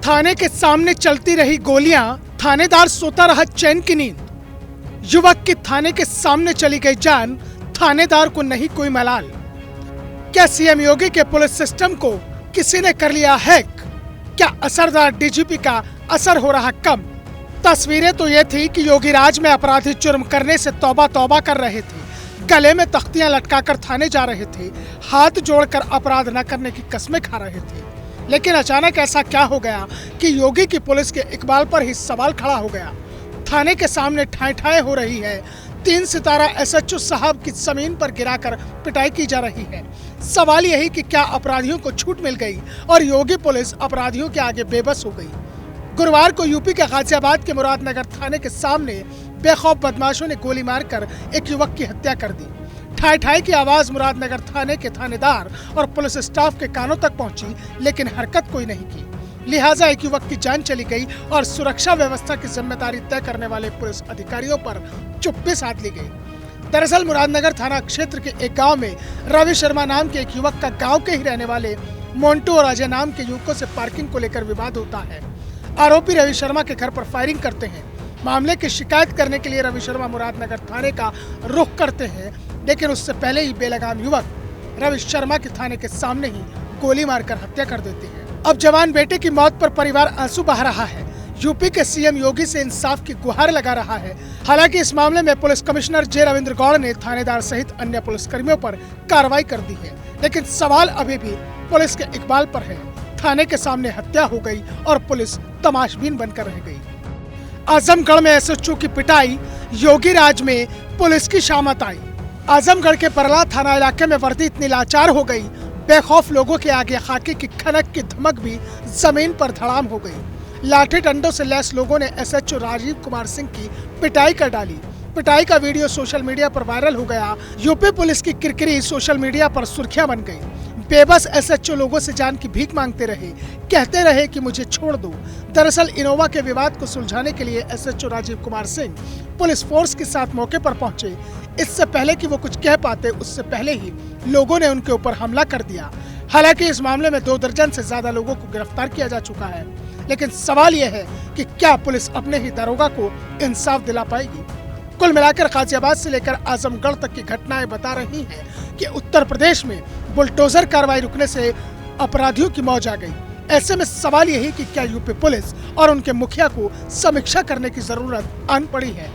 थाने के सामने चलती रही गोलियां, थानेदार सोता रहा चैन की नींद। युवक की थाने के सामने चली गई जान, थानेदार को नहीं कोई मलाल। क्या सीएम योगी के पुलिस सिस्टम को किसी ने कर लिया हैक? क्या असरदार डीजीपी का असर हो रहा कम? तस्वीरें तो ये थी कि योगी राज में अपराधी जुर्म करने से तौबा तौबा कर रहे थे, गले में तख्तियां लटकाकर थाने जा रहे थे, हाथ जोड़कर अपराध न करने की कसमें खा रहे थे। लेकिन अचानक ऐसा क्या हो गया कि योगी की पुलिस के इकबाल पर ही सवाल खड़ा हो गया। थाने के सामने ठाए ठाए हो रही है, 3 सितारा एसएचओ साहब की जमीन पर गिराकर पिटाई की जा रही है। सवाल यही कि क्या अपराधियों को छूट मिल गई और योगी पुलिस अपराधियों के आगे बेबस हो गई। गुरुवार को यूपी के गाजियाबाद के मुरादनगर थाने के सामने बेखौफ बदमाशों ने गोली मारकर एक युवक की हत्या कर दी। ठाई ठाई की आवाज मुरादनगर थाने के थानेदार और पुलिस स्टाफ के कानों तक पहुंची, लेकिन हरकत कोई नहीं की। लिहाजा एक युवक की जान चली गई और सुरक्षा व्यवस्था की जिम्मेदारी तय करने वाले पुलिस अधिकारियों पर चुप्पी साध ली गई। दरअसल मुरादनगर थाना क्षेत्र के एक गांव में रवि शर्मा नाम के एक युवक का गांव के ही रहने वाले मोन्टू और अजय नाम के युवकों से पार्किंग को लेकर विवाद होता है। आरोपी रवि शर्मा के घर पर फायरिंग करते हैं। मामले की शिकायत करने के लिए रवि शर्मा मुरादनगर थाने का रुख करते हैं, लेकिन उससे पहले ही बेलगाम युवक रवि शर्मा के थाने के सामने ही गोली मारकर हत्या कर देते हैं। अब जवान बेटे की मौत पर परिवार आंसू बहा रहा है। यूपी के सीएम योगी से इंसाफ की गुहार लगा रहा है। हालांकि इस मामले में पुलिस कमिश्नर जे रविंद्र गौड़ ने थानेदार सहित अन्य पुलिसकर्मियों पर कार्रवाई कर दी है, लेकिन सवाल अभी भी पुलिस के इकबाल पर है। थाने के सामने हत्या हो गई और पुलिस तमाशबीन बनकर रह गई। आजमगढ़ में एसएचओ की पिटाई, योगी राज में पुलिस की शामत आई। आजमगढ़ के परला थाना इलाके में वर्दी इतनी लाचार हो गई, बेखौफ लोगों के आगे खाकी की खनक की धमक भी जमीन पर धड़ाम हो गई। लाठी डंडों से लैस लोगों ने एसएचओ राजीव कुमार सिंह की पिटाई कर डाली। पिटाई का वीडियो सोशल मीडिया पर वायरल हो गया। यूपी पुलिस की किरकिरी सोशल मीडिया पर सुर्खियां बन गई। बेबस एसएचओ लोगों से जान की भीख मांगते रहे, कहते रहे कि मुझे छोड़ दो। दरअसल इनोवा के विवाद को सुलझाने के लिए SHO Rajeev Kumar Singh police force के साथ मौके पर पहुंचे। इससे पहले कि वो कुछ कह पाते, उससे पहले ही लोगों ने उनके ऊपर हमला कर दिया। हालांकि इस मामले में 2 दर्जन से ज्यादा लोगों को गिरफ्तार किया जा चुका है, लेकिन सवाल यह है कि क्या पुलिस अपने ही दरोगा को इंसाफ दिला पाएगी। कुल मिलाकर गाजियाबाद से लेकर आजमगढ़ तक की घटनाएं बता रही हैं कि उत्तर प्रदेश में बुलडोजर कार्रवाई रुकने से अपराधियों की मौज आ गई। ऐसे में सवाल यही कि क्या यूपी पुलिस और उनके मुखिया को समीक्षा करने की जरूरत आन पड़ी है।